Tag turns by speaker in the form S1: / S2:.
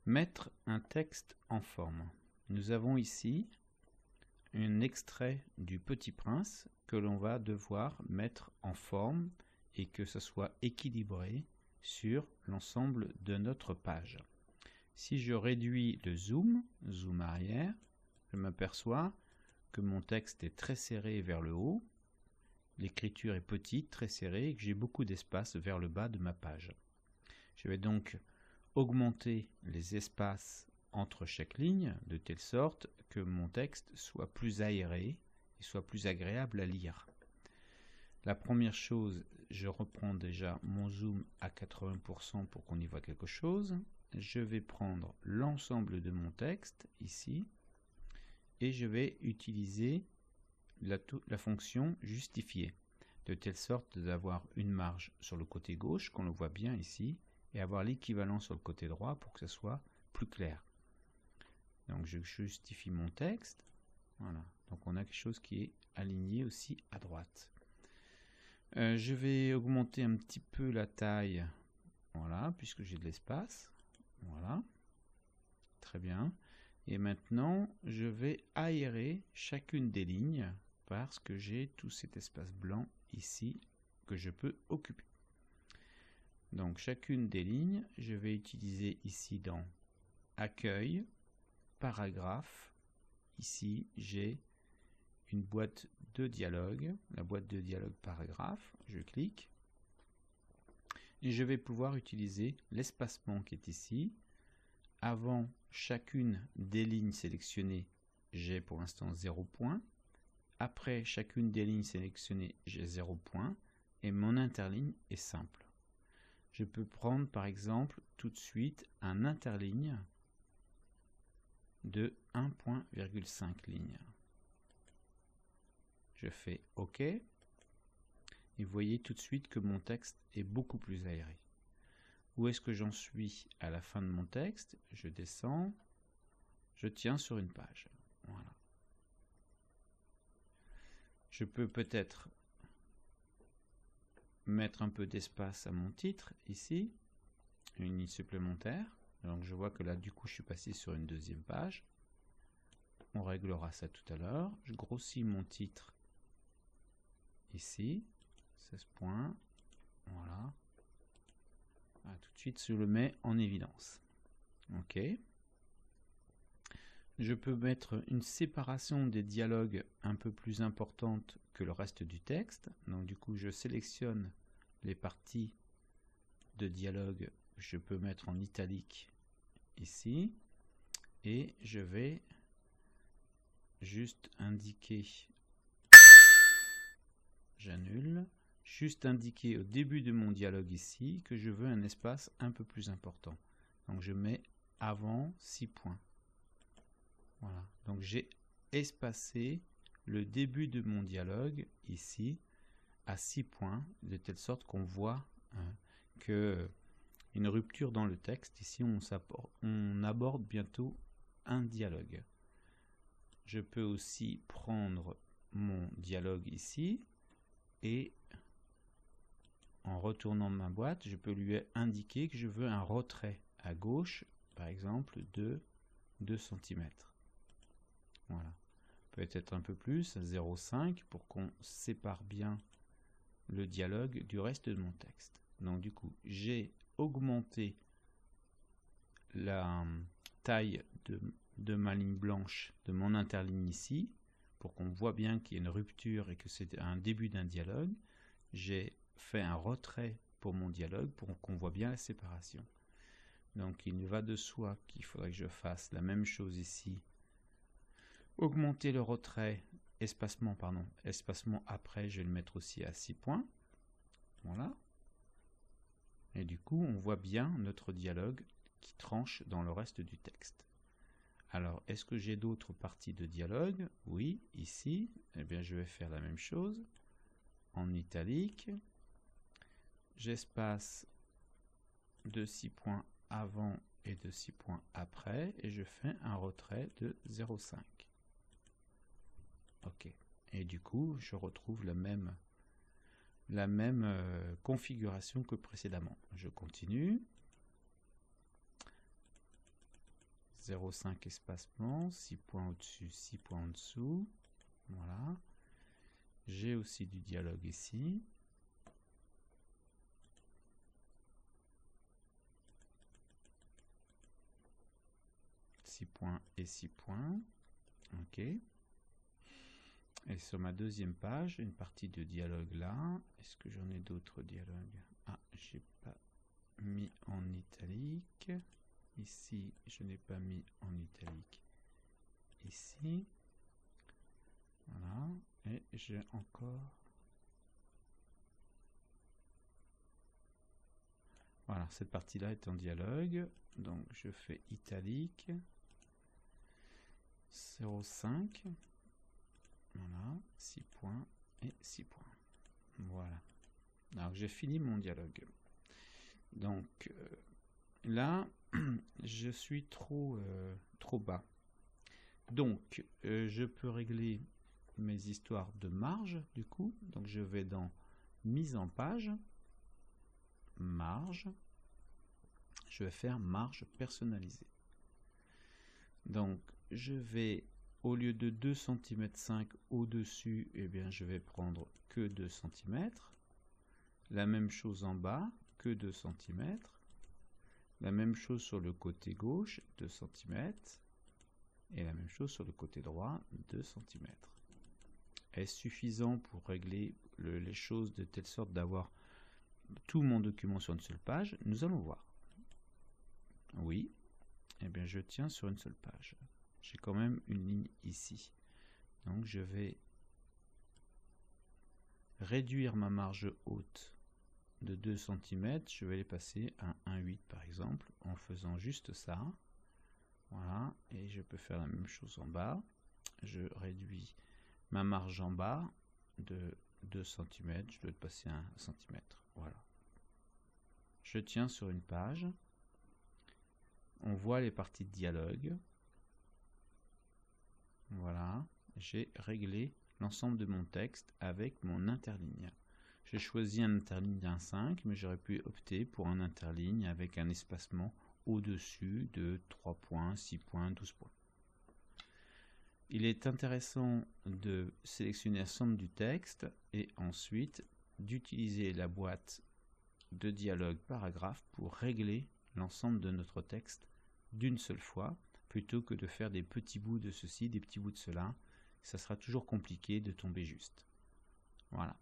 S1: Mettre un texte en forme. Nous avons ici un extrait du Petit Prince que l'on va devoir mettre en forme et que ce soit équilibré sur l'ensemble de notre page. Si je réduis le zoom arrière, je m'aperçois que mon texte est très serré vers le haut, l'écriture est petite, très serrée, et que j'ai beaucoup d'espace vers le bas de ma page. Je vais donc augmenter les espaces entre chaque ligne, de telle sorte que mon texte soit plus aéré et soit plus agréable à lire. La première chose, je reprends déjà mon zoom à 80% pour qu'on y voit quelque chose. Je vais prendre l'ensemble de mon texte ici et je vais utiliser la fonction justifier, de telle sorte d'avoir une marge sur le côté gauche, qu'on le voit bien ici, et avoir l'équivalent sur le côté droit pour que ce soit plus clair. Donc je justifie mon texte, voilà, donc on a quelque chose qui est aligné aussi à droite. Je vais augmenter un petit peu la taille, voilà, puisque j'ai de l'espace, voilà, très bien. Et maintenant, je vais aérer chacune des lignes parce que j'ai tout cet espace blanc ici que je peux occuper. Donc chacune des lignes, je vais utiliser ici dans accueil, paragraphe. Ici, j'ai une boîte de dialogue, la boîte de dialogue paragraphe. Je clique et je vais pouvoir utiliser l'espacement qui est ici. Avant chacune des lignes sélectionnées, j'ai pour l'instant 0 points. Après chacune des lignes sélectionnées, j'ai 0 points. Et mon interligne est simple. Je peux prendre par exemple tout de suite un interligne de 1,5 ligne. Je fais OK. Et vous voyez tout de suite que mon texte est beaucoup plus aéré. Où est-ce que j'en suis à la fin de mon texte? Je descends, je tiens sur une page. Voilà. Je peux peut-être mettre un peu d'espace à mon titre ici, une ligne supplémentaire. Donc je vois que là du coup je suis passé sur une deuxième page. On réglera ça tout à l'heure. Je grossis mon titre ici, 16 points. Voilà. Tout de suite je le mets en évidence. OK. Je peux mettre une séparation des dialogues un peu plus importante que le reste du texte. Donc du coup je sélectionne les parties de dialogue que je peux mettre en italique ici et je vais juste indiquer, j'annule, juste indiquer au début de mon dialogue ici que je veux un espace un peu plus important. Donc je mets avant 6 points. Voilà, donc j'ai espacé le début de mon dialogue ici à 6 points, de telle sorte qu'on voit que une rupture dans le texte. Ici on aborde bientôt un dialogue. Je peux aussi prendre mon dialogue ici et en retournant ma boîte, je peux lui indiquer que je veux un retrait à gauche, par exemple de 2 cm. Voilà. Peut-être un peu plus, 0,5 pour qu'on sépare bien le dialogue du reste de mon texte. Donc du coup, j'ai augmenté la taille de ma ligne blanche, de mon interligne ici, pour qu'on voit bien qu'il y a une rupture et que c'est un début d'un dialogue. J'ai fait un retrait pour mon dialogue pour qu'on voit bien la séparation. Donc il va de soi qu'il faudrait que je fasse la même chose ici. Augmenter le retrait, espacement après, je vais le mettre aussi à 6 points. Voilà. Et du coup, on voit bien notre dialogue qui tranche dans le reste du texte. Alors, est-ce que j'ai d'autres parties de dialogue? Oui, ici, eh bien, je vais faire la même chose. En italique, j'espace de 6 points avant et de 6 points après, et je fais un retrait de 0,5. OK. Et du coup, je retrouve la même configuration que précédemment. Je continue. 0,5 espacement, 6 points au-dessus, 6 points en dessous. Voilà. J'ai aussi du dialogue ici. Points et 6 points. Ok. Et sur ma deuxième page, une partie de dialogue là. Est-ce que j'en ai d'autres dialogues? Ah, j'ai pas mis en italique. Ici, je n'ai pas mis en italique. Ici. Voilà. Et j'ai encore... Voilà, cette partie-là est en dialogue. Donc, je fais italique. 0,5. Voilà, 6 points et 6 points. Voilà. Alors, j'ai fini mon dialogue. Donc, là, je suis trop bas. Donc, je peux régler mes histoires de marge, du coup. Donc, je vais dans mise en page, marge. Je vais faire marge personnalisée. Donc, je vais, au lieu de 2,5 cm au-dessus, eh bien, je vais prendre que 2 cm. La même chose en bas, que 2 cm. La même chose sur le côté gauche, 2 cm. Et la même chose sur le côté droit, 2 cm. Est-ce suffisant pour régler les choses de telle sorte d'avoir tout mon document sur une seule page? Nous allons voir. Oui. Eh bien, je tiens sur une seule page. J'ai quand même une ligne ici. Donc, je vais réduire ma marge haute de 2 cm. Je vais les passer à 1,8 par exemple, en faisant juste ça. Voilà. Et je peux faire la même chose en bas. Je réduis ma marge en bas de 2 cm. Je dois le passer à 1 cm. Voilà. Je tiens sur une page. On voit les parties de dialogue. Voilà, j'ai réglé l'ensemble de mon texte avec mon interligne. J'ai choisi un interligne 1,5, mais j'aurais pu opter pour un interligne avec un espacement au-dessus de 3 points, 6 points, 12 points. Il est intéressant de sélectionner l'ensemble du texte et ensuite d'utiliser la boîte de dialogue paragraphe pour régler l'ensemble de notre texte d'une seule fois, plutôt que de faire des petits bouts de ceci, des petits bouts de cela. Ça sera toujours compliqué de tomber juste. Voilà.